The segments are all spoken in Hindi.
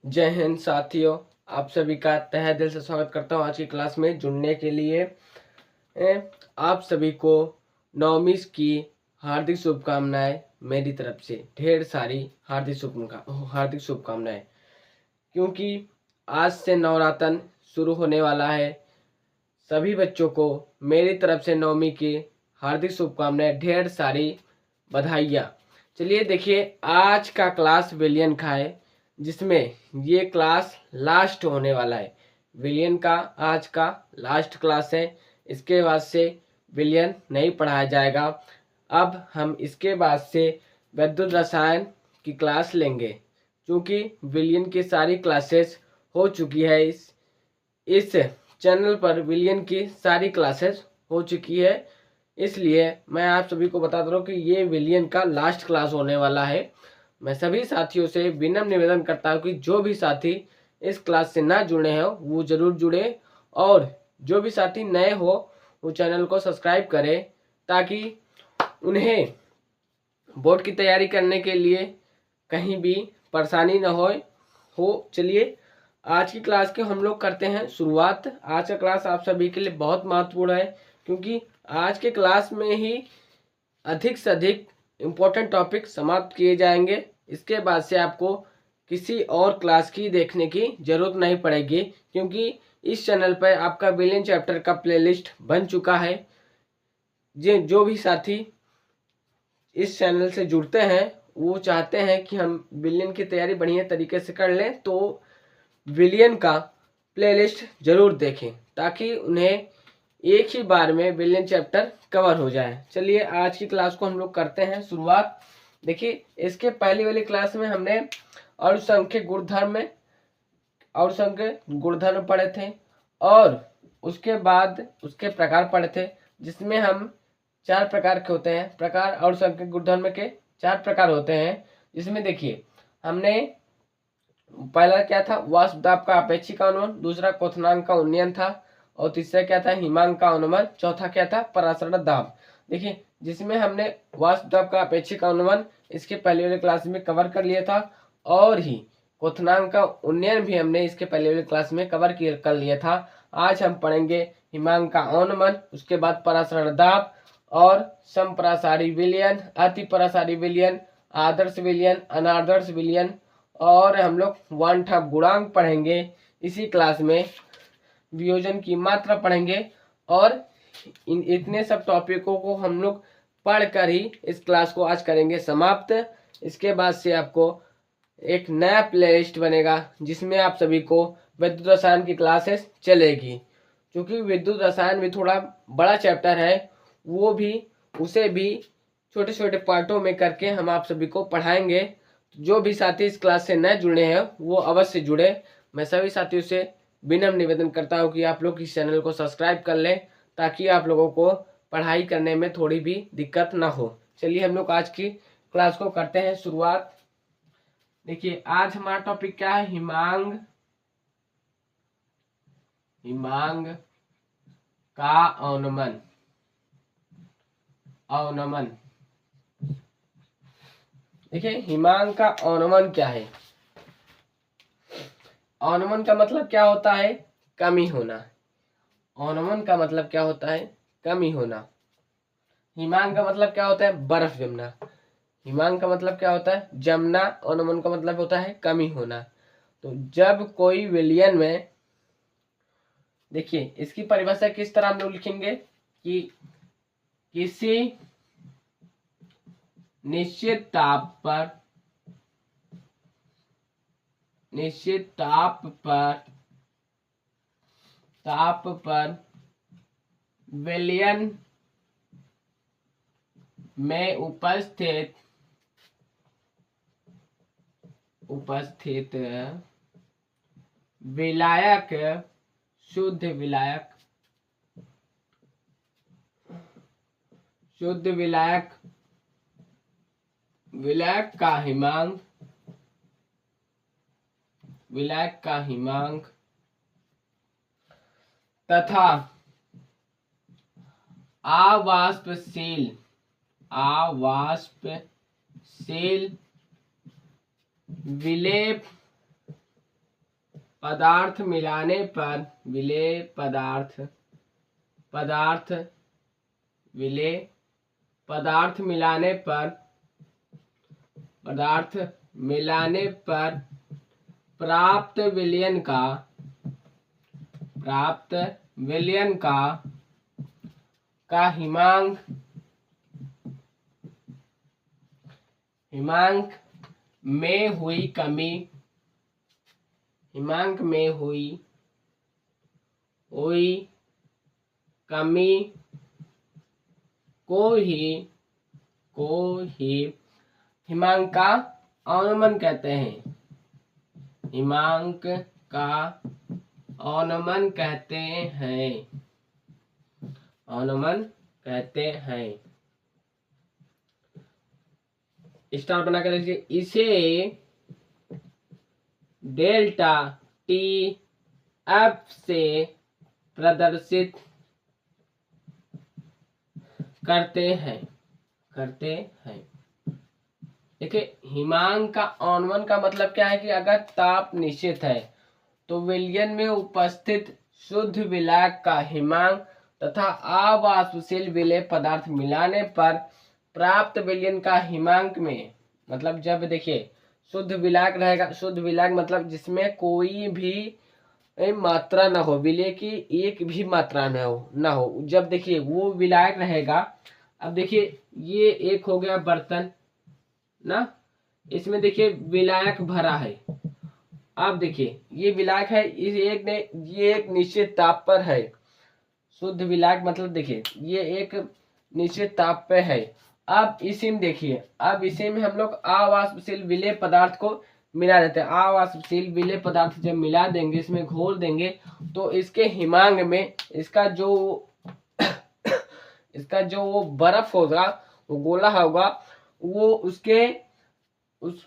जय हिंद साथियों, आप सभी का तहे दिल से स्वागत करता हूं आज की क्लास में जुड़ने के लिए। आप सभी को नवमी की हार्दिक शुभकामनाएं मेरी तरफ से, ढेर सारी हार्दिक शुभकामनाएं, क्योंकि आज से नवरात्र शुरू होने वाला है। सभी बच्चों को मेरी तरफ से नवमी की हार्दिक शुभकामनाएं, ढेर सारी बधाइयाँ। चलिए देखिए, आज का क्लास विलियन का है, जिसमें ये क्लास लास्ट होने वाला है। विलियन का आज का लास्ट क्लास है। इसके बाद से विलियन नहीं पढ़ाया जाएगा। अब हम इसके बाद से विद्युत रसायन की क्लास लेंगे, क्योंकि विलियन की सारी क्लासेस हो चुकी है। इस चैनल पर विलियन की सारी क्लासेस हो चुकी है, इसलिए मैं आप सभी को बता दे रहा हूँ कि ये विलियन का लास्ट क्लास होने वाला है। मैं सभी साथियों से विनम्र निवेदन करता हूँ कि जो भी साथी इस क्लास से ना जुड़े हैं वो ज़रूर जुड़े, और जो भी साथी नए हो वो चैनल को सब्सक्राइब करें, ताकि उन्हें बोर्ड की तैयारी करने के लिए कहीं भी परेशानी न हो। चलिए आज की क्लास के हम लोग करते हैं शुरुआत। आज का क्लास आप सभी के लिए बहुत महत्वपूर्ण है, क्योंकि आज के क्लास में ही अधिक से अधिक इम्पोर्टेंट टॉपिक समाप्त किए जाएंगे। इसके बाद से आपको किसी और क्लास की देखने की ज़रूरत नहीं पड़ेगी, क्योंकि इस चैनल पर आपका विलियन चैप्टर का प्लेलिस्ट बन चुका है। जो भी साथी इस चैनल से जुड़ते हैं वो चाहते हैं कि हम विलियन की तैयारी बढ़िया तरीके से कर लें, तो विलियन का प्लेलिस्ट ज़रूर देखें, ताकि उन्हें एक ही बार में विलियन चैप्टर कवर हो जाए। चलिए आज की क्लास को हम लोग करते हैं शुरुआत। देखिए, इसके पहली वाली क्लास में हमने अणुसंख्यक गुणधर्म पढ़े थे, और उसके बाद उसके प्रकार पढ़े थे, जिसमें हम 4 प्रकार के होते हैं। प्रकार अणुसंख्यक गुणधर्म के 4 प्रकार होते हैं, जिसमें देखिए हमने पहला क्या था, वाष्प दाब का अपेक्षिक अनुमान, दूसरा क्वथनांक का उन्नयन था, और तीसरा क्या था, हिमांक का अनुमान, चौथा क्या था, परासरण दाब। देखिए, जिसमें हमने वाष्प दाब का अपेक्षिक अनुमान इसके पहले वाले क्लास में कवर कर लिया था, और ही क्वथनांक का उन्नयन भी हमने इसके पहले वाले क्लास में कवर कर लिया था। आज हम पढ़ेंगे हिमांक का अनुमान, उसके बाद परासरण दाब, और समपरासारी विलयन, अति परासारी विलयन, आदर्श विलयन, अनादर्श विलयन, और हम लोग वन ठप गुणांक पढ़ेंगे। इसी क्लास में वियोजन की मात्रा पढ़ेंगे, और इतने सब टॉपिकों को हम लोग पढ़कर ही इस क्लास को आज करेंगे समाप्त। इसके बाद से आपको एक नया प्लेलिस्ट बनेगा, जिसमें आप सभी को विद्युत रसायन की क्लासेस चलेगी। क्योंकि विद्युत रसायन भी थोड़ा बड़ा चैप्टर है, उसे भी छोटे छोटे पार्टों में करके हम आप सभी को पढ़ाएंगे। जो भी साथी इस क्लास से न जुड़े हैं वो अवश्य जुड़े। मैं सभी साथियों से विनम्र निवेदन करता हूं कि आप लोग इस चैनल को सब्सक्राइब कर लें, ताकि आप लोगों को पढ़ाई करने में थोड़ी भी दिक्कत ना हो। चलिए हम लोग आज की क्लास को करते हैं शुरुआत। देखिए, आज हमारा टॉपिक क्या है, हिमांक का अवनमन। देखिए, हिमांक का अवनमन क्या है। अवनमन का मतलब क्या होता है, कमी होना। अवनमन का मतलब क्या होता है, कमी होना। हिमांक का मतलब क्या होता है, बर्फ जमना। हिमांक का मतलब क्या होता है, जमना। अवनमन का मतलब होता है कमी होना। तो जब कोई विलयन में, देखिए इसकी परिभाषा किस तरह हम लोग लिखेंगे कि किसी निश्चित ताप पर विलयन में उपस्थित विलायक, शुद्ध विलायक का हिमांक तथा आवाष्पशील विलेप पदार्थ मिलाने पर विलेय पदार्थ विलेय पदार्थ मिलाने पर प्राप्त विलयन का हिमांक में हुई कमी को ही हिमांक का अवनमन कहते हैं। हिमांक का अवनमन कहते हैं। स्टार बना कर लिखिए। इसे डेल्टा टी एफ से प्रदर्शित करते हैं। देखिए, हिमांक का अवनमन का मतलब क्या है कि अगर ताप निश्चित है तो विलयन में उपस्थित शुद्ध विलायक का हिमांक तथा अवाष्पशील विलेय पदार्थ मिलाने पर प्राप्त विलयन का हिमांक में, मतलब जब देखिए शुद्ध विलायक रहेगा, शुद्ध विलायक मतलब जिसमें कोई भी मात्रा न हो, विलेय की एक भी मात्रा न हो, जब देखिए वो विलायक रहेगा। अब देखिए ये एक हो गया बर्तन ना, इसमें देखिए विलायक भरा है। अब देखिए ये विलायक है, ये एक निश्चित ताप पर है। शुद्ध विलायक मतलब देखिए ये एक निश्चित ताप पे है। अब इसी में देखिए, अब इसी में हम लोग अवाष्पशील विलेय पदार्थ को मिला देते हैं। अवाष्पशील विलेय पदार्थ जब मिला देंगे, इसमें घोल देंगे, तो इसके हिमांक में इसका जो वो बर्फ होगा, वो गोला होगा, वो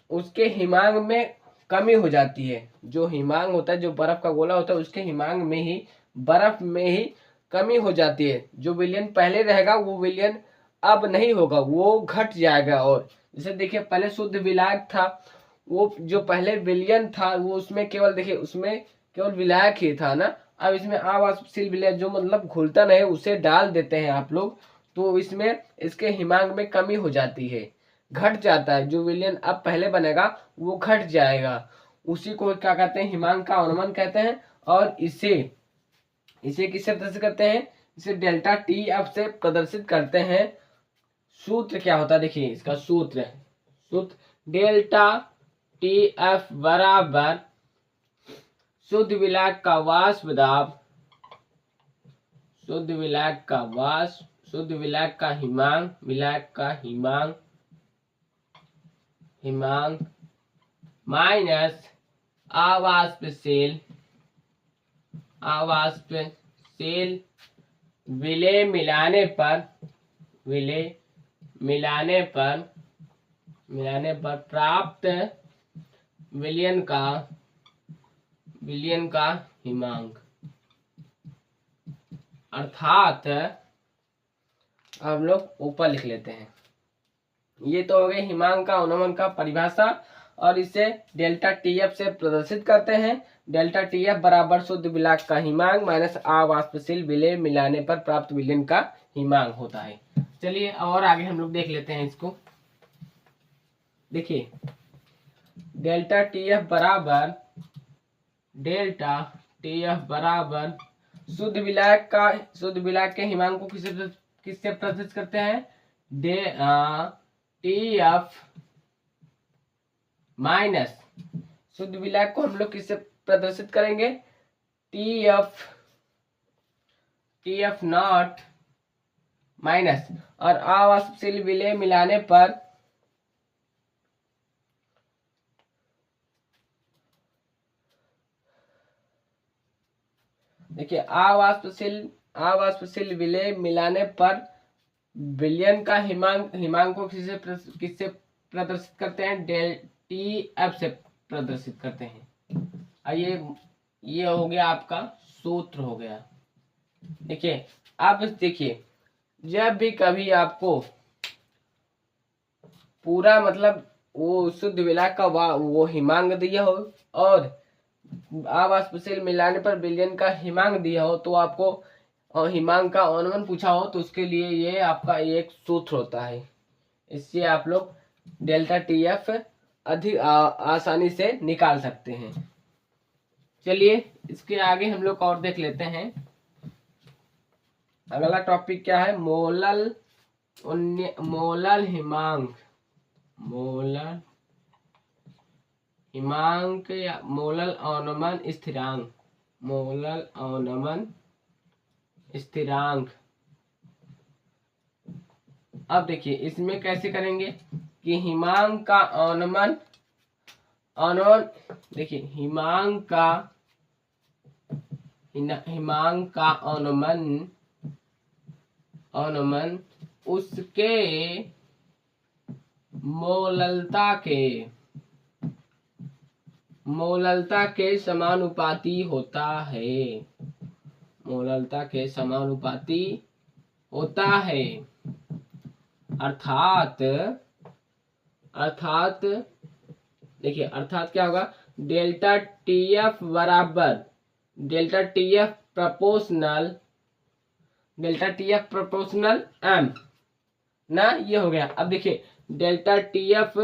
उसके हिमांक में कमी हो जाती है। जो हिमांक होता है, जो बर्फ का गोला होता है, उसके हिमांक में ही बर्फ में ही कमी हो जाती है। जो विलयन पहले रहेगा वो विलयन अब नहीं होगा, वो घट जाएगा। और जैसे देखिए पहले शुद्ध विलायक था, वो जो पहले विलयन था वो उसमें केवल देखिए उसमें केवल विलायक ही था ना। अब इसमें अवाष्पशील विलय जो मतलब घुलता नहीं, उसे डाल देते हैं आप लोग, तो इसमें इसके हिमांक में कमी हो जाती है, घट जाता है। जो विलयन अब पहले बनेगा वो घट जाएगा, उसी को क्या कहते हैं, हिमांक का अवनमन कहते हैं। और इसे किससे प्रदर्शित करते हैं, इसे डेल्टा टी एफ से प्रदर्शित करते हैं। सूत्र क्या होता है, देखिए इसका सूत्र डेल्टा टी एफ बराबर शुद्ध विलायक का वाष्प दाब, शुद्ध विलायक का हिमांक माइनस अवाष्पशील विलेय मिलाने पर प्राप्त विलयन का हिमांक। अर्थात हम लोग ऊपर लिख लेते हैं। ये तो हो गए हिमांक का अवनमन का परिभाषा, और इसे डेल्टा टी एफ से प्रदर्शित करते हैं। डेल्टा टी एफ बराबर शुद्ध विलायक का हिमांक माइनस अवाष्पशील विलेय मिलाने पर प्राप्त विलयन का हिमांक होता है। चलिए और आगे हम लोग देख लेते हैं इसको। देखिए डेल्टा टी एफ बराबर शुद्ध विलायक के हिमांक को किससे प्रदर्शित करते हैं, टी एफ माइनस शुद्ध विलायक को हम लोग किससे प्रदर्शित करेंगे, टी एफ नॉट माइनस, और अवाष्पशील विलेय मिलाने पर देखिए अवाष्पशील विलेय मिलाने पर विलयन का हिमांक को किससे प्रदर्शित करते हैं, टी एफ से प्रदर्शित करते हैं। ये हो गया आपका सूत्र हो गया। देखिए आप देखिए, जब भी कभी आपको पूरा मतलब वो शुद्ध विलायक का वो हिमांक दिया हो और अवाष्पशील मिलाने पर विलयन का हिमांक दिया हो तो आपको हिमांक का अनुमान पूछा हो तो उसके लिए ये आपका एक सूत्र होता है। इससे आप लोग डेल्टा टी एफ अधिक आसानी से निकाल सकते हैं। चलिए इसके आगे हम लोग और देख लेते हैं। अगला टॉपिक क्या है? मोलल हिमांक या मोलल अवनमन स्थिरांक। अब देखिए इसमें कैसे करेंगे कि हिमांक का अवनमन देखिए हिमांक का अवनमन उसके मोललता के समानुपाती होता है। अर्थात देखिए अर्थात क्या होगा? Delta T F proportional M ना, ये हो गया। अब देखिए डेल्टा टी एफ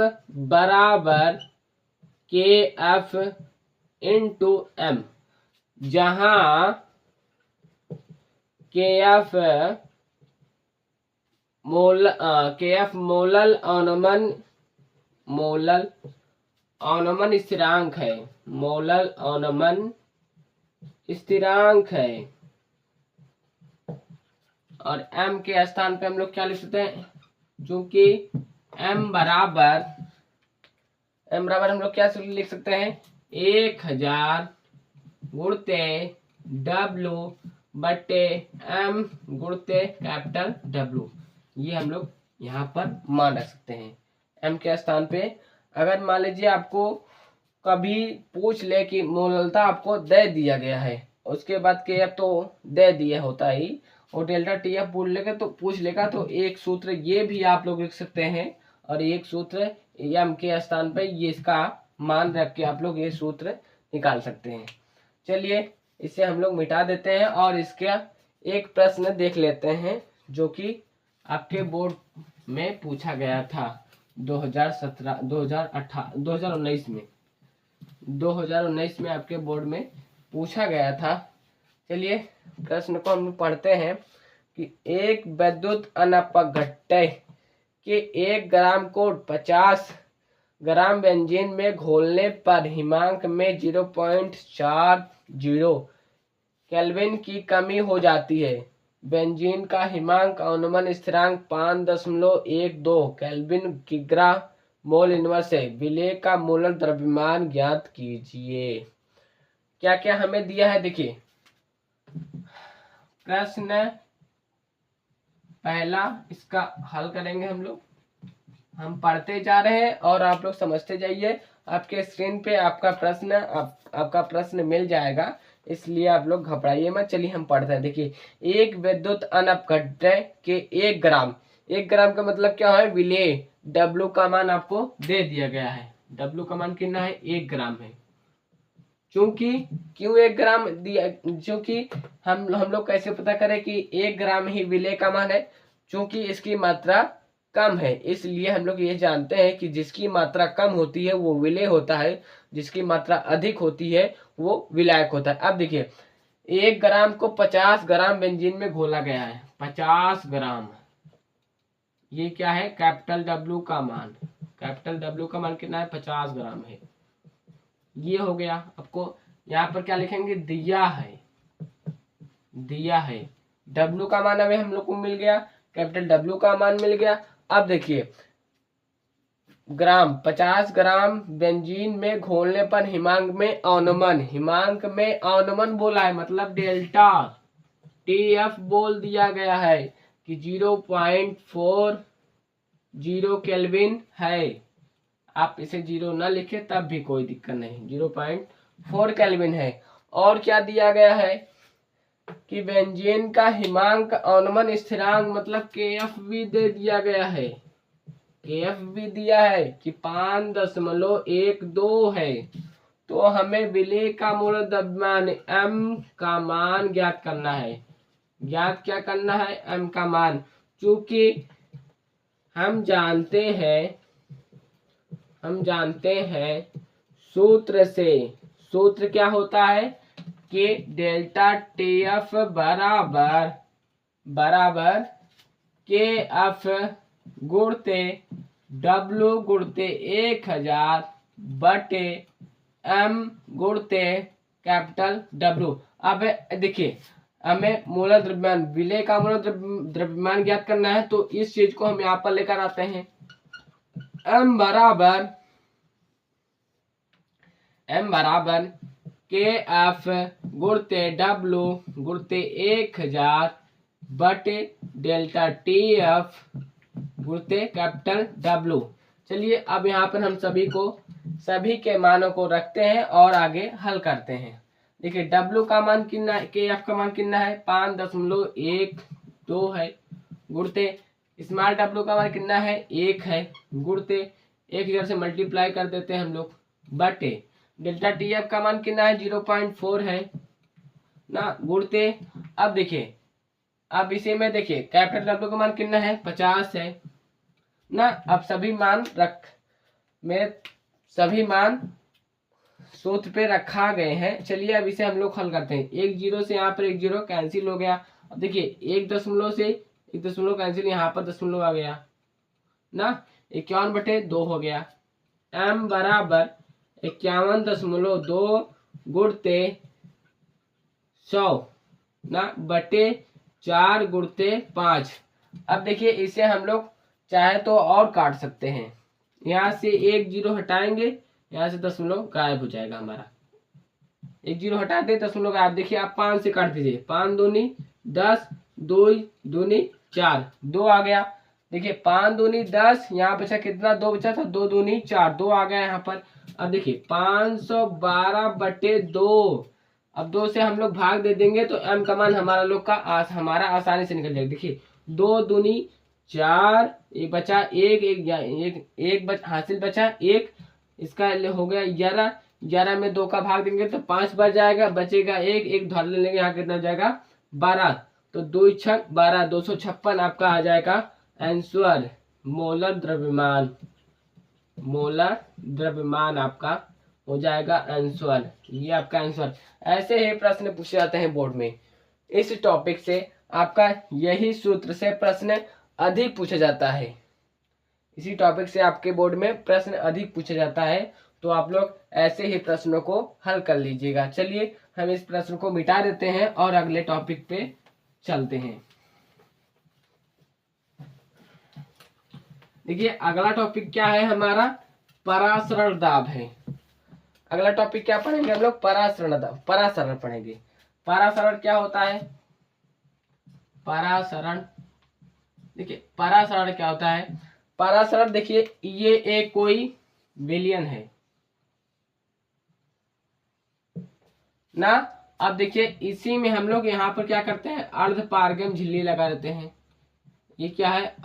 बराबर के एफ इंटू एम, जहां के एफ मोलल अवनमन स्थिरांक है। और m के स्थान पे हम लोग क्या लिख सकते हैं? चूंकि m बराबर हम लोग क्या लिख सकते हैं? 1000 गुणते W बटे m गुणते कैपिटल W। ये हम लोग यहाँ पर मान रख सकते हैं m के स्थान पे। अगर मान लीजिए आपको कभी पूछ ले कि मोललता आपको दे दिया गया है, उसके बाद के एफ तो दे दिया होता ही, और डेल्टा टी एफ पूछ लेगा तो एक सूत्र ये भी आप लोग लिख सकते हैं, और एक सूत्र एम के स्थान पे ये इसका मान रख के आप लोग ये सूत्र निकाल सकते हैं। चलिए इसे हम लोग मिटा देते हैं और इसका एक प्रश्न देख लेते हैं जो कि आपके बोर्ड में पूछा गया था 2019 में आपके बोर्ड में पूछा गया था। चलिए प्रश्न को हम पढ़ते हैं कि एक विद्युत अनपघट्य के 1 ग्राम को 50 ग्राम बेंजीन में घोलने पर हिमांक में 0.40 केल्विन की कमी हो जाती है। बेंजीन का हिमांक अवनमन स्थिरांक 5.12 केल्विन किग्रा मोल इनवर्स है। विलेय का मोलर द्रव्यमान ज्ञात कीजिए। क्या क्या हमें दिया है? देखिए प्रश्न पहला, इसका हल करेंगे हम पढ़ते जा रहे हैं और आप लोग समझते जाइए। आपके स्क्रीन पे आपका प्रश्न मिल जाएगा, इसलिए आप लोग घबराइए मत। चलिए हम पढ़ते हैं। देखिए एक विद्युत अनपघट्य के 1 ग्राम का मतलब क्या है? विलेय। W का मान आपको दे दिया गया है। W का मान कितना है? 1 ग्राम है। क्यों 1 ग्राम दिया? क्योंकि हम लोग कैसे पता करें कि 1 ग्राम ही विलेय का मान है? क्योंकि इसकी मात्रा कम है, इसलिए हम लोग ये जानते हैं कि जिसकी मात्रा कम होती है वो विलेय होता है, जिसकी मात्रा अधिक होती है वो विलायक होता है। अब देखिए 1 ग्राम को 50 ग्राम बेंजीन में घोला गया है। 50 ग्राम, ये क्या है? कैपिटल W का मान। कैपिटल W का मान कितना है? 50 ग्राम है। ये हो गया। आपको यहाँ पर क्या लिखेंगे? दिया है। W का मान अभी हम लोग को मिल गया, कैपिटल W का मान मिल गया। अब देखिए ग्राम, 50 ग्राम बेंजीन में घोलने पर हिमांक में अवनमन बोला है, मतलब डेल्टा TF बोल दिया गया है कि 0.40 केल्विन है। आप इसे 0 ना लिखे तब भी कोई दिक्कत नहीं, 0.4 केल्विन है। और क्या दिया गया है कि बेंजीन का हिमांक अवनमन स्थिरांक मतलब KF भी दे दिया गया है। KF भी दिया है कि 5.12 है। तो हमें विलेय का मूल द्रव्यमान m का मान ज्ञात करना है। ज्ञात क्या करना है? m का मान। चूंकि हम जानते हैं सूत्र से, सूत्र क्या होता है कि डेल्टा TF बराबर KF गुणते W गुणते 1000 बटे M गुणते कैपिटल W। अब देखिए, हमें मूलक द्रव्यमान, विलेय का मूलक द्रव्यमान ज्ञात करना है, तो इस चीज को हम यहाँ पर लेकर आते हैं। M बराबर KF गुणते W गुणते 1000 बटे डेल्टा TF गुणते कैपिटल W। चलिए अब यहाँ पर हम सभी के मानों को रखते हैं और आगे हल करते हैं। देखिए W का मान कितना है, KF का मान कितना है 5.12 है, गुणते स्मॉल w का मान कितना है 1 है, गुणते 1000 से मल्टीप्लाई कर देते हैं हम लोग, बटे डेल्टा TF का मान कितना है 0.4 है ना, गुणते अब देखिए, अब इसी में देखिए कैपिटल W का मान कितना है 50 है ना। अब सभी मान सूत्र पे रखा गए हैं। चलिए अब इसे हम लोग हल करते हैं। 1 0 से यहाँ पर 1 0 कैंसिल हो गया। अब देखिए 1 दशमलव से 1 दशमलव कैंसिल, यहाँ पर दशमलव आ गया ना, 51/2 हो गया। m बराबर 51.2 गुणते 100 ना बटे 4 गुणते 5। अब देखिए इसे हम लोग चाहे तो और काट सकते हैं, यहाँ से 1 0 हटाएंगे, यहाँ से दशमलव गायब हो जाएगा हमारा, 1 0 हटा दे दशमलव गायब। देखिए आप 5 से काट दीजिए, 5 दूनी 10, 2 दूनी 4, 2 आ गया। देखिए 5 दूनी 10, यहाँ बचा कितना 2 बचा था, 2 दूनी 4, 2 आ गया यहाँ पर। अब देखिए 512/2, अब 2 से हम लोग भाग दे देंगे तो m का मान हमारा आसानी से निकल जाएगा। देखिए 2 दूनी 4, एक बचा एक हासिल बचा 1, इसका हो गया 11, 11 में 2 का भाग देंगे तो 5 बच जाएगा, बचेगा 1 धर ले लेंगे, यहाँ कितना जाएगा 12, तो 2 6 12, 256 आपका आ जाएगा आंसर। मोलर द्रव्यमान आपका हो जाएगा आंसर, ये आपका आंसर। ऐसे ही प्रश्न पूछे जाते हैं बोर्ड में। इस टॉपिक से आपका यही सूत्र से प्रश्न अधिक पूछा जाता है, इसी टॉपिक से आपके बोर्ड में प्रश्न अधिक पूछा जाता है, तो आप लोग ऐसे ही प्रश्नों को हल कर लीजिएगा। चलिए हम इस प्रश्न को मिटा देते हैं और अगले टॉपिक पे चलते हैं। देखिए अगला टॉपिक क्या है हमारा, परासरण दाब है। अगला टॉपिक क्या पढ़ेंगे हम लोग, परासरण पढ़ेंगे। परासरण क्या होता है, परासरण, देखिए परासरण क्या होता है, परासरण देखिए ये एक कोई विलयन है ना। अब देखिए इसी में हम लोग यहाँ पर क्या करते हैं, अर्धपारगम झिल्ली लगा देते हैं। ये क्या है,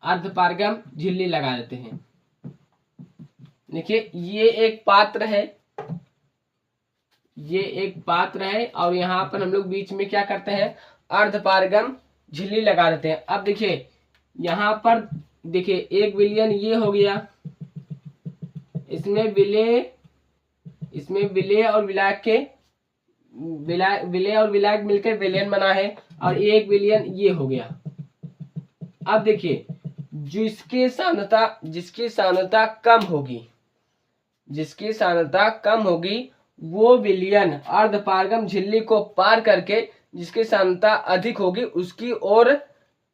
अर्धपारगम झिल्ली लगा देते हैं। देखिए ये एक पात्र है और यहाँ पर हम लोग बीच में क्या करते हैं, अर्धपारगम झिल्ली लगा देते हैं। अब देखिए यहाँ पर देखिए एक विलयन ये हो गया, इसमें विलेय और विलायक मिलकर विलयन बना है, और एक विलयन ये हो गया। अब देखिए जिसकी सांद्रता कम होगी वो विलयन अर्धपारगम झिल्ली को पार करके जिसकी सांद्रता अधिक होगी उसकी ओर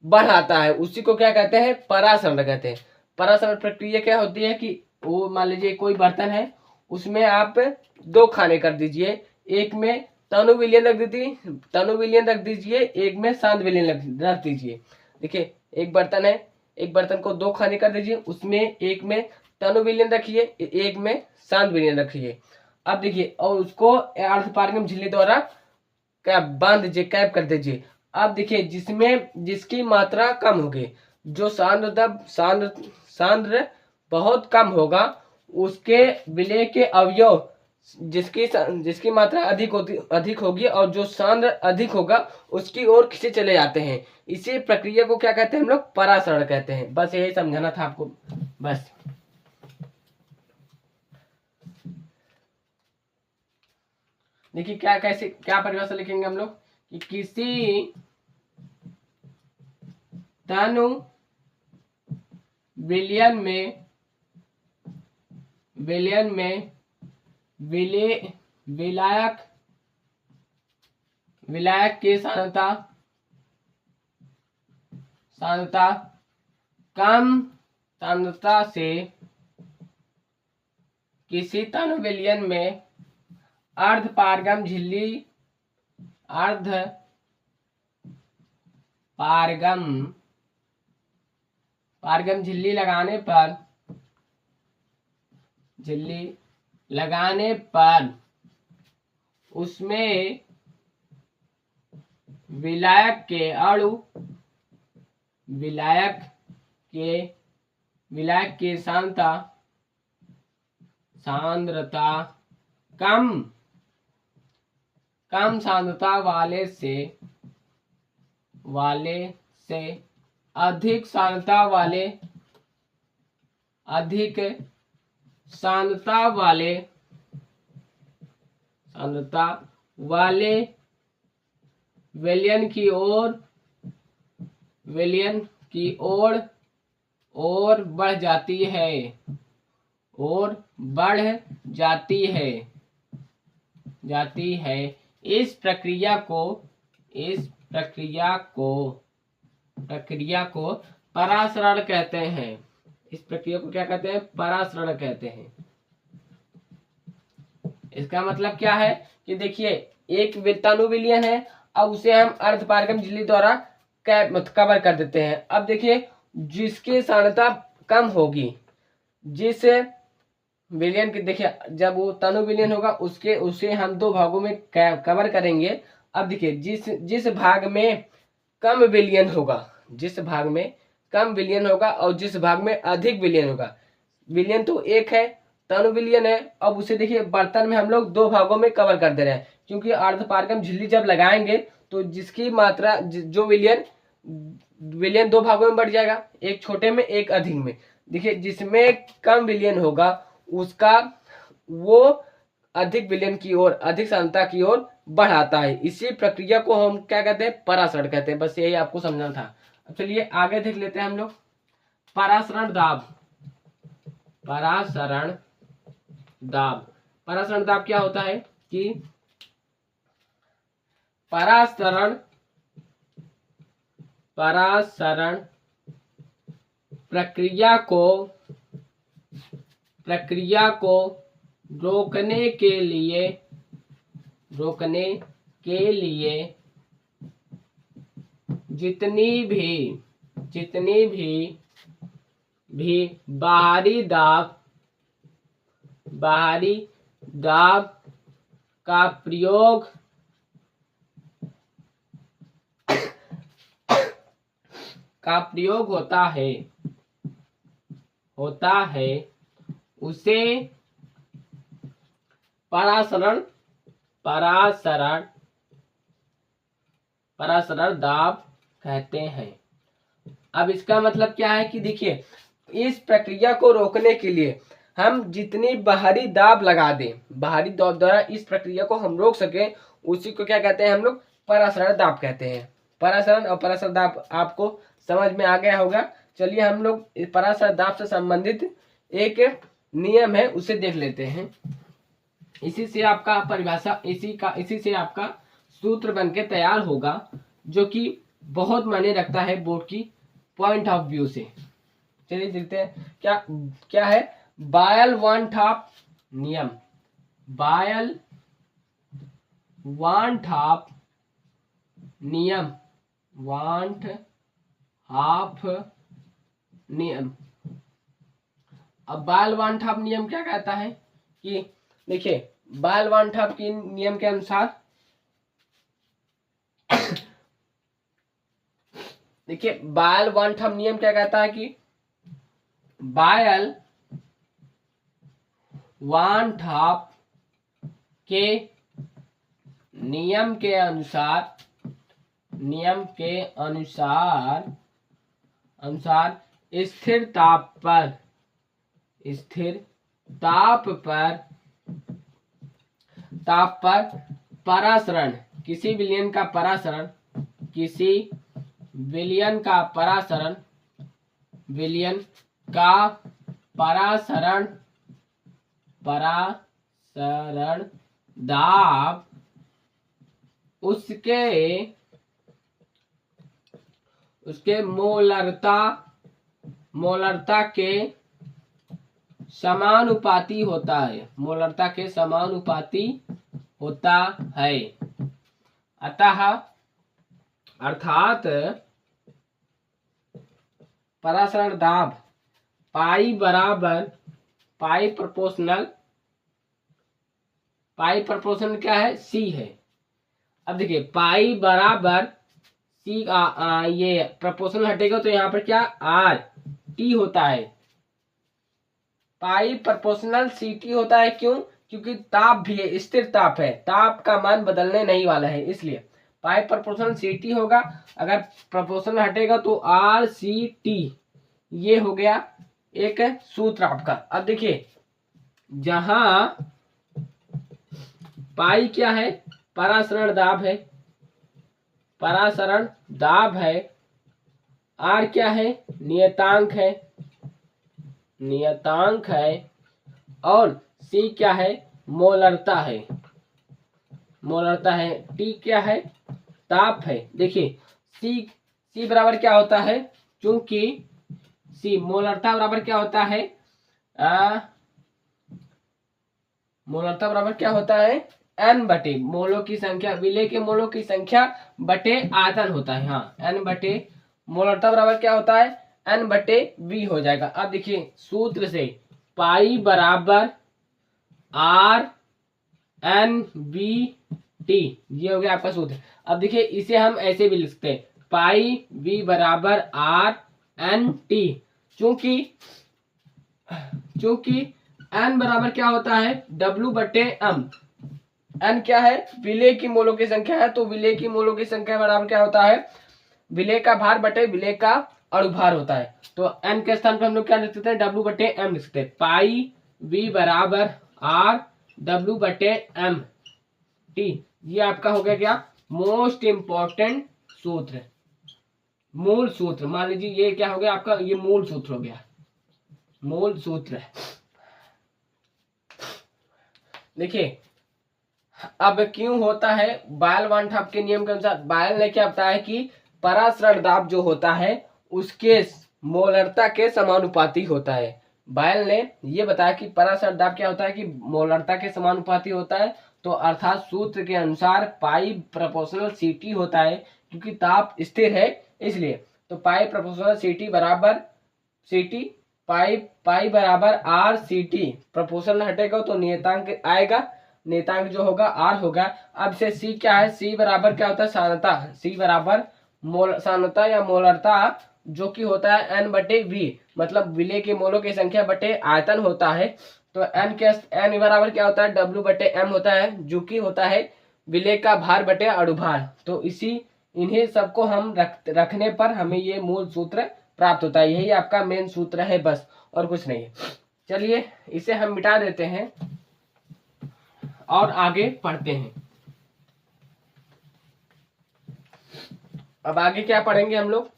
बढ़ाता है, उसी को क्या कहते हैं, परासरण कहते हैं। परासरण प्रक्रिया क्या होती है कि वो मान लीजिए कोई बर्तन है, उसमें आप 2 खाने कर दीजिए, एक में तनु विलयन रख दीजिए, एक में शांत विलयन रख दीजिए। देखिए एक बर्तन है, एक बर्तन को 2 खाने कर दीजिए, उसमें एक में तनु विलयन रखिए, एक में शांत विलयन रखिए। अब देखिए और उसको अर्धपारगम झिल्ली द्वारा बांध दीजिए, कैप कर दीजिए। अब देखिए जिसकी मात्रा कम होगी, जो सांद्र बहुत कम होगा, उसके विलय के अवयव जिसकी मात्रा अधिक होगी और जो सांद्र अधिक होगा उसकी ओर खींचे चले जाते हैं। इसी प्रक्रिया को क्या कहते हैं हम लोग? परासरण कहते हैं। बस यही समझाना था आपको। बस देखिए क्या परिभाषा लिखेंगे हम लोग कि किसी तनु विलयन में विलायक की सांद्रता कम सांद्रता से किसी तनु विलयन में अर्ध पारगम झिल्ली लगाने पर उसमें विलायक की सांद्रता कम सांद्रता वाले से अधिक सांद्रता वाले विलयन की ओर बढ़ जाती है। इस प्रक्रिया को परासरण कहते हैं। इस प्रक्रिया को क्या कहते हैं? परासरण कहते हैं। इसका मतलब क्या है कि देखिए एक तनु विलयन है, अब उसे हम अर्धपारगम झिल्ली द्वारा कवर कर देते हैं। अब देखिए जिसकी सांद्रता कम होगी, जिस विलयन की, देखिए जब वो तनु विलयन होगा उसे हम दो भागों में कवर करेंगे। अब देखिए जिस भाग में कम विलयन होगा और जिस भाग में अधिक विलयन होगा, विलयन तो एक है, तनु विलयन है, अब उसे देखिए बर्तन में हम लोग दो भागों में कवर कर दे रहे हैं, क्योंकि अर्धपारगम झिल्ली जब लगाएंगे तो जिसकी मात्रा जो विलयन दो भागों में बढ़ जाएगा, एक छोटे में एक अधिक में। देखिए जिसमें कम विलयन होगा उसका वो अधिक विलयन की ओर, अधिक सांद्रता की ओर बढ़ाता है। इसी प्रक्रिया को हम क्या कहते हैं? परासरण कहते हैं। बस यही आपको समझना था। अब चलिए आगे देख लेते हैं हम लोग परासरण दाब क्या होता है कि परासरण प्रक्रिया को रोकने के लिए जितनी भी बाहरी दाब का प्रयोग होता है उसे परासरण दाब कहते हैं। अब इसका मतलब क्या है कि देखिए इस प्रक्रिया को रोकने के लिए हम जितनी बाहरी दाब लगा दें, बाहरी दाब द्वारा इस प्रक्रिया को हम रोक सकें, उसी को क्या कहते हैं हम लोग? परासरण दाब कहते हैं। परासरण और परासरण दाब आपको समझ में आ गया होगा। चलिए हम लोग परासरण दाब से संबंधित एक नियम है उसे देख लेते हैं। इसी से आपका परिभाषा, इसी से आपका सूत्र बनके तैयार होगा, जो कि बहुत मायने रखता है बोर्ड की पॉइंट ऑफ व्यू से। चलिए देखते हैं क्या है बायल वन टॉप नियम। बायल वन टॉप नियम, वांट हाफ नियम। अब बायल वन टॉप नियम क्या कहता है कि देखिए बायल वन टॉप की नियम के अनुसार देखिए बायल वन टॉप नियम क्या कहता है कि बायल वन टॉप के नियम के अनुसार स्थिर ताप पर परासरण, किसी विलयन का परासरण दाब उसके मोलरता के समानुपाती होता है। अर्थात परासरण दाब पाई प्रोपोर्शनल क्या है, सी है। अब देखिए पाई बराबर सी ये प्रोपोर्शनल हटेगा तो यहाँ पर क्या आर टी होता है। पाई प्रोपोर्शनल सी टी होता है, क्यों? क्योंकि ताप भी है, स्थिर ताप है, ताप का मान बदलने नहीं वाला है, इसलिए पाई प्रोपोर्शनल सी टी होगा। अगर प्रोपोर्शनल हटेगा तो आर सी टी, ये हो गया एक सूत्र आपका। अब देखिए जहां पाई क्या है, परासरण दाब है, आर क्या है, नियतांक है, और सी क्या है, मोलरता है, टी क्या है, ताप है। देखिए सी बराबर क्या होता है, चूंकि सी मोलरता बराबर क्या होता है, मोलरता बराबर क्या होता है, एन बटे मोलों की संख्या, विलेय के मोलों की संख्या बटे आयतन होता है। हाँ, एन बटे मोलरता बराबर क्या होता है, एन बटे वी हो जाएगा। अब देखिए सूत्र से पाई बराबर आर एन वी टी, ये हो गया आपका सूत्र। अब देखिए इसे हम ऐसे भी लिख सकते हैं, पाई वी बराबर आर एन टी, चूंकि एन बराबर क्या होता है, डब्ल्यू बटे एम। एन क्या है, विलेय की मोलों की संख्या है, तो विलेय की मोलों की संख्या बराबर क्या होता है, विलेय का भार बटे विलेय का अणुभार होता है। तो एन के स्थान पर हम लोग क्या लिख सकते हैं, डब्ल्यू बटे एम लिख सकते हैं। पाई वी बराबर आर डब्ल्यू बटे एम टी, ये आपका हो गया क्या, मोस्ट इंपॉर्टेंट सूत्र, मूल सूत्र। मान लीजिए ये क्या हो गया आपका, ये मूल सूत्र हो गया, मूल सूत्र। देखिए अब क्यों होता है, बायल वन टॉप के नियम के अनुसार बायल ने क्या बताया कि परासरण दाब जो होता है उसके मोलरता के समानुपाती होता है। बायल ने ये बताया कि परासरण दाब क्या होता है कि मोलरता के समानुपाती होता है। तो अर्थात सूत्र के अनुसार पाई प्रोपोर्शनल सीटी होता है, क्योंकि ताप स्थिर है इसलिए। तो पाई प्रोपोर्शनल सीटी बराबर सीटी पाई बराबर आर सी टी, प्रोपोर्शनल हटेगा तो नियतांक आएगा, नियतांक जो होगा आर होगा। अब से सी क्या है, सी बराबर क्या होता है, सांद्रता। सी बराबर सांद्रता या मोलरता, जो कि होता है एन बटे वी, मतलब विलेय के मोलों की संख्या बटे आयतन होता है। तो एन बराबर क्या होता है, डब्ल्यू बटे एम होता है, जो कि होता है विलेय का भार बटे अणुभार। तो इन्हें सबको हम रखने पर हमें ये मूल सूत्र प्राप्त होता है। यही आपका मेन सूत्र है, बस और कुछ नहीं है। चलिए इसे हम मिटा देते हैं और आगे पढ़ते हैं। अब आगे क्या पढ़ेंगे हम लोग,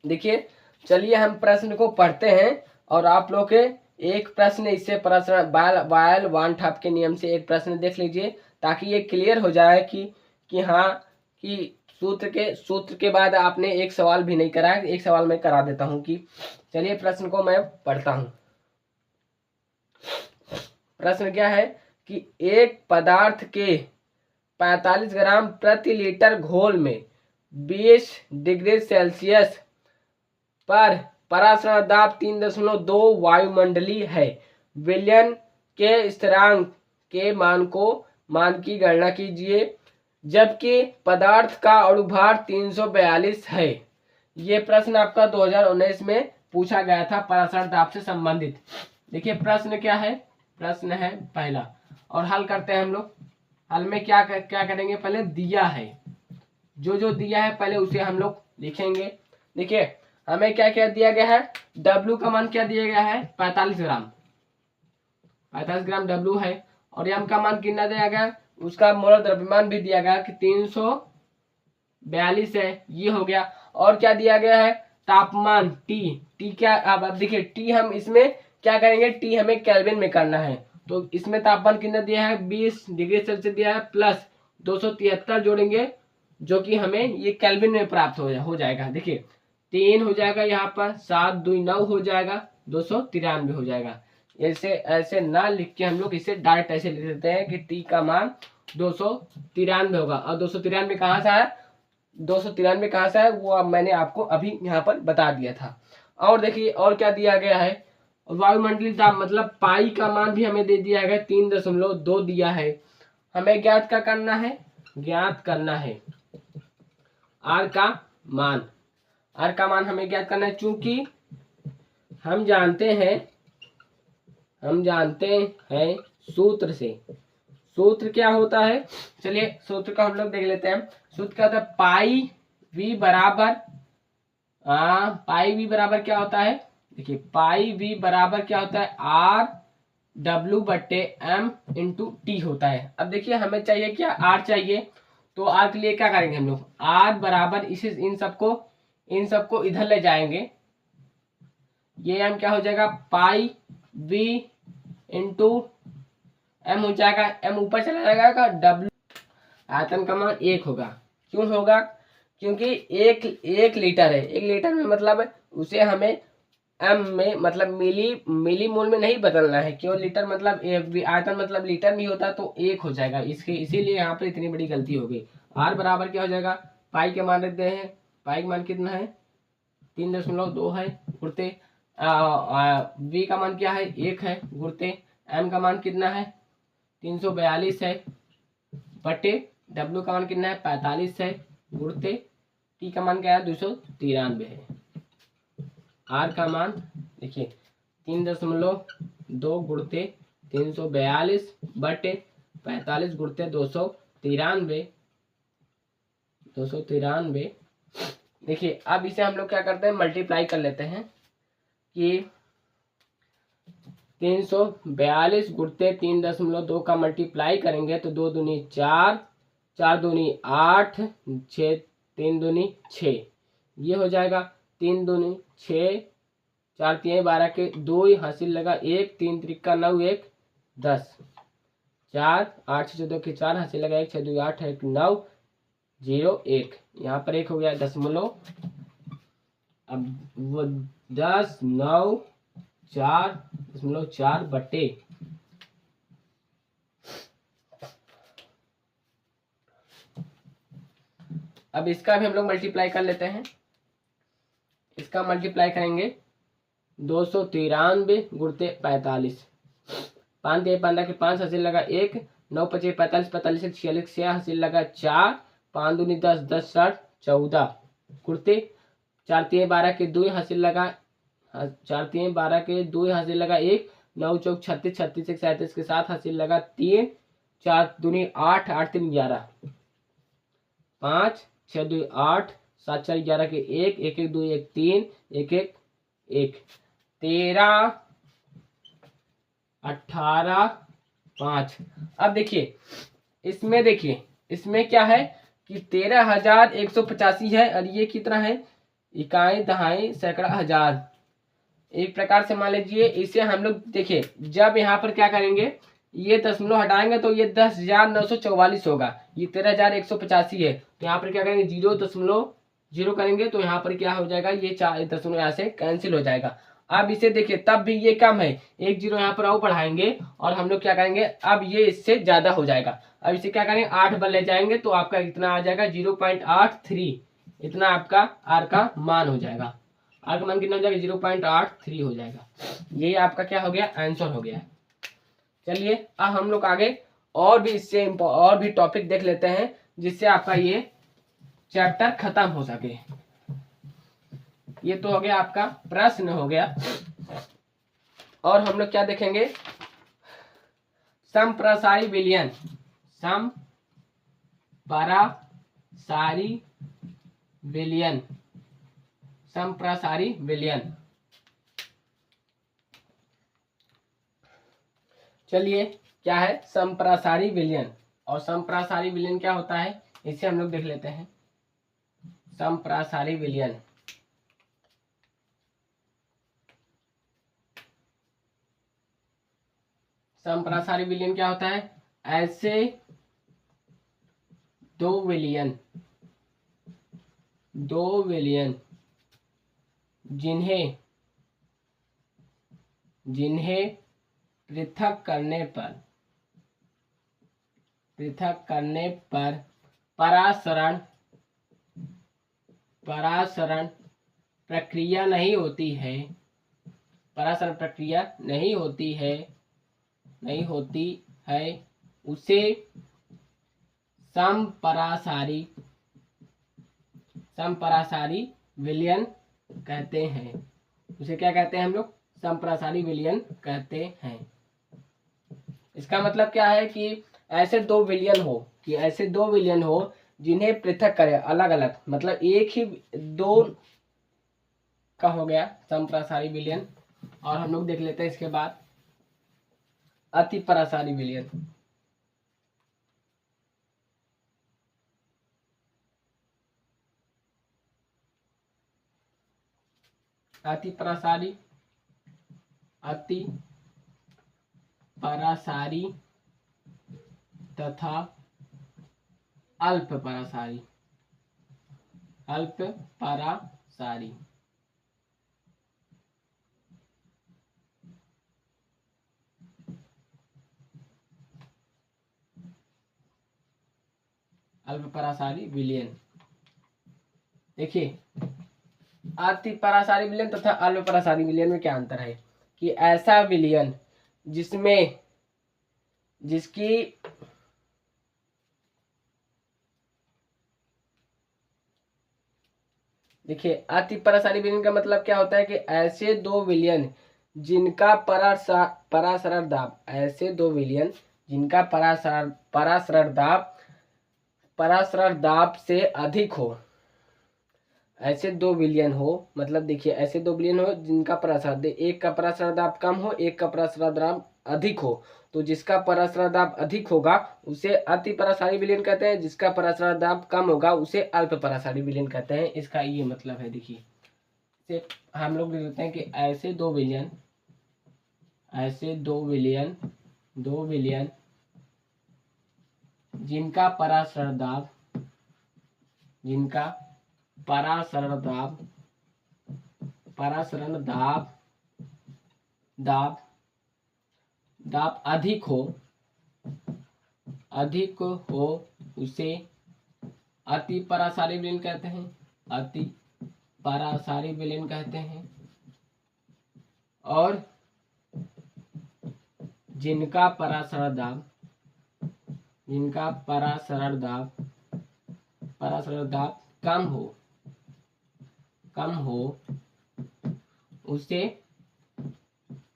देखिए चलिए हम प्रश्न को पढ़ते हैं और आप लोग के एक प्रश्न इससे प्रश्न बायल वन टॉप के नियम से एक प्रश्न देख लीजिए, ताकि ये क्लियर हो जाए कि हाँ कि सूत्र के बाद आपने एक सवाल भी नहीं करा है। एक सवाल मैं करा देता हूं कि चलिए प्रश्न को मैं पढ़ता हूं। प्रश्न क्या है कि एक पदार्थ के 45 ग्राम प्रति लीटर घोल में 20 डिग्री सेल्सियस पर परासरण दाब 3.2 वायुमंडलीय है। विलयन के स्थिरांक के मान की गणना कीजिए जबकि पदार्थ का अणुभार 342 है। ये प्रश्न आपका 2019 में पूछा गया था परासरण दाब से संबंधित। देखिए प्रश्न क्या है, प्रश्न है पहला और हल करते हैं हम लोग। हल में क्या करेंगे, पहले दिया है, जो दिया है पहले उसे हम लोग लिखेंगे। देखिए हमें क्या क्या दिया गया है, W का मान क्या दिया गया है 45 ग्राम, 45 ग्राम W है। और M का मान कितना दिया गया, उसका मोलर द्रव्यमान भी दिया गया कि 342 है, ये हो गया। और क्या दिया गया है, तापमान T क्या, अब देखिए T हम इसमें क्या करेंगे, T हमें केल्विन में करना है, तो इसमें तापमान कितना दिया है 20 डिग्री सेल्सियस दिया है, प्लस 273 जोड़ेंगे जो कि हमें ये केल्विन में प्राप्त हो जाएगा। देखिए 3 हो जाएगा, यहाँ पर 7 2 9 हो जाएगा, 293 हो जाएगा। ऐसे ना लिख के हम लोग इसे डायरेक्ट ऐसे लिख देते हैं कि T का मान 293 होगा। और 293 कहाँ से आया, 293 कहाँ से है वो अब मैंने आपको अभी यहाँ पर बता दिया था। और देखिए और क्या दिया गया है, वायुमंडलीय दाब मतलब पाई का मान भी हमें दे दिया गया 3.2 दिया है। हमें ज्ञात क्या करना है, ज्ञात करना है आर का मान। आर का मान हमें ज्ञात करना है, चूंकि हम जानते हैं सूत्र से, सूत्र क्या होता है, चलिए सूत्र का हम लोग देख लेते हैं। सूत्र क्या होता है, पाई वी बराबर क्या होता है, देखिए पाई वी बराबर क्या होता है RW/M × T होता है। अब देखिए हमें चाहिए क्या, R चाहिए, तो R के लिए क्या करेंगे हम लोग, R बराबर इसे इन सबको इधर ले जाएंगे, ये M क्या हो जाएगा पाई V × M हो जाएगा, M ऊपर चला जाएगा, W आयतन का मान 1 होगा। क्यों होगा, क्योंकि एक लीटर है, 1 लीटर में मतलब उसे हमें M में मतलब मिली मोल में नहीं बदलना है, क्यों लीटर मतलब आयतन मतलब लीटर में होता तो 1 हो जाएगा, इसीलिए यहाँ पर इतनी बड़ी गलती हो गई। R बराबर क्या हो जाएगा, पाई के मान रखते हैं, पाई का मान कितना है 3.2 है, गुणते V का मान क्या है 1 है, गुणते M का मान कितना है 342 है, बटे W का मान कितना है 45 है, गुणते T का मान क्या है 293 है। R का मान देखिए 3.2 गुणते 342 बटे 45 गुणते 293। देखिए अब इसे हम लोग क्या करते हैं, मल्टीप्लाई कर लेते हैं कि 342 गुणते 3.2 का मल्टीप्लाई करेंगे तो 2 दूनी 4, 4 दूनी 8, 6 3 दूनी 6, ये हो जाएगा 3 दूनी 6, 4 3 12 के 2 हासिल लगा 1, 3 त्रिका 9 1 10, 4 8 6 2 के 4 हासिल लगा 1 6 2 8 1 9 0 1, यहाँ पर 1 हो गया दशमलव। अब वो 10 9 4.4 बटे अब इसका भी हम लोग मल्टीप्लाई कर लेते हैं। इसका मल्टीप्लाई करेंगे 293 गुणते 45, 5 3 15 के 5 हासिल लगा 1, 9 5 45 45 1 46 6 हासिल लगा 4, 5 दूनी 10 10 60 14 गुणते 4 3 12 के 2 हासिल लगा 4 3 12 के 2 हासिल लगा 1, 9 4 36 36 1 37 के 7 हासिल लगा 3, 4 दूनी 8 8 3 11, 5 6 2 8 7 4 11 के 1 1 1 2 1 3 1 1 1 13 18 5। अब देखिए इसमें क्या है कि 13,185 है और ये कितना है इकाई दहाई सैकड़ा हजार। एक प्रकार से मान लीजिए इसे हम लोग देखिए जब यहाँ पर क्या करेंगे ये दशमलव हटाएंगे तो ये 10,944 होगा, ये 13,185 है, तो यहाँ पर क्या करेंगे 0.0 करेंगे तो यहाँ पर क्या हो जाएगा ये 4 दशमलव यहाँ से कैंसिल हो जाएगा। अब इसे देखिए तब भी ये कम है, एक जीरो यहाँ पर और बढ़ाएंगे और हम लोग क्या करेंगे, अब ये इससे ज्यादा हो जाएगा। अब इसे क्या करेंगे, 8 पर ले जाएंगे तो आपका इतना आ जाएगा 0.83, इतना आपका आर का मान हो जाएगा। आर का मान कितना हो जाएगा, 0.83 हो जाएगा। ये आपका क्या हो गया, आंसर हो गया। चलिए अब हम लोग आगे और भी इससे और भी टॉपिक देख लेते हैं जिससे आपका ये चैप्टर खत्म हो सके। ये तो हो गया आपका प्रश्न हो गया। और हम लोग क्या देखेंगे, समप्रसारी विलयन, समपरासारी विलयन, समप्रसारी विलयन। चलिए क्या है समप्रसारी विलयन, और समप्रसारी विलयन क्या होता है इसे हम लोग देख लेते हैं। समप्रसारी विलयन, समप्रसारी विलयन क्या होता है, ऐसे दो विलयन जिन्हें पृथक करने पर परासरण प्रक्रिया नहीं होती है, परासरण प्रक्रिया नहीं होती है उसे समपरासारी विलयन कहते हैं। उसे क्या कहते हैं हम लोग, समपरासारी विलयन कहते हैं। इसका मतलब क्या है कि ऐसे दो विलयन हो जिन्हें पृथक करे, अलग अलग, मतलब एक ही दो का हो गया समपरासारी विलयन। और हम लोग देख लेते हैं इसके बाद अतिपरासारी विलयन। अतिपरासारी तथा अल्पपरासारी। अल्पपरासारी विलयन, देखिए अतिपरासारी विलयन तथा अल्पपरासारी विलयन में क्या अंतर है कि ऐसा विलयन जिसकी देखिए अतिपरासारी विलयन का मतलब क्या होता है कि ऐसे दो विलयन जिनका परासरण दाब, ऐसे दो विलयन जिनका परासरण दाब से अधिक हो, ऐसे दो विलयन हो, मतलब देखिए ऐसे दो विलयन हो जिनका परासरण, एक का परासरण दाब कम हो, एक का परासरण दाब अधिक हो, तो जिसका परासरण दाब अधिक होगा उसे अतिपरासारी विलयन कहते हैं, जिसका परासरण दाब कम होगा उसे अल्पपरासारी विलयन कहते हैं। इसका ये मतलब है। देखिए हम लोग देखते हैं कि ऐसे दो विलयन जिनका परासरण दाब अधिक हो उसे अतिपरासारी विलयन कहते हैं, अतिपरासारी विलयन कहते हैं। और जिनका परासरण दाब कम हो उसे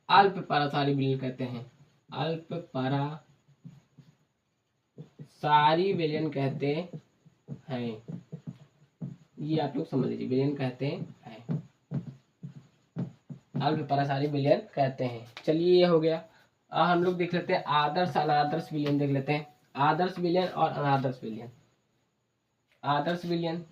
अल्पपरासारी विलयन कहते हैं, अल्पपरासारी विलयन कहते हैं। ये आप लोग समझ लीजिए, विलयन कहते हैं, अल्पपरासारी विलयन कहते हैं। चलिए ये हो गया। हम लोग देख लेते हैं आदर्श अनादर्श विलयन देख लेते हैं। आदर्श विलयन और अनादर्श विलयन। आदर्श विलयन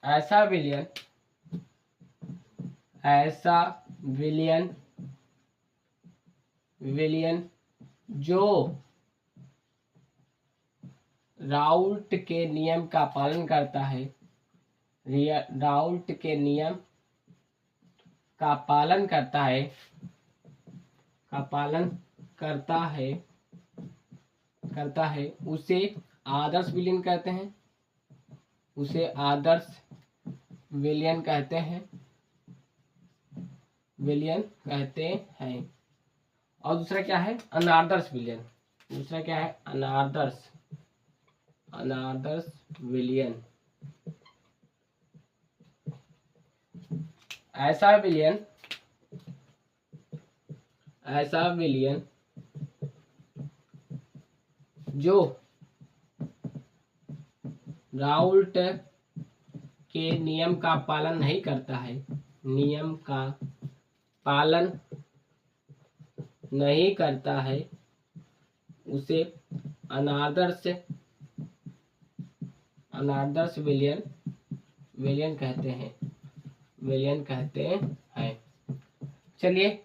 ऐसा विलयन जो राउल्ट के नियम का पालन करता है, राउल्ट के नियम का पालन करता है, उसे आदर्श विलयन कहते हैं, उसे आदर्श विलयन कहते हैं, और दूसरा क्या है? अनादर्श विलयन। दूसरा क्या है? अनादर्श विलयन। ऐसा विलयन जो राउल्ट के नियम का पालन नहीं करता है, नियम का पालन नहीं करता है, उसे अनादर्श विलयन कहते हैं। चलिए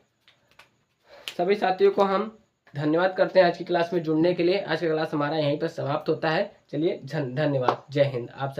सभी साथियों को हम धन्यवाद करते हैं आज की क्लास में जुड़ने के लिए। आज का क्लास हमारा यहीं पर समाप्त होता है। चलिए धन्यवाद। जय हिंद। आप सब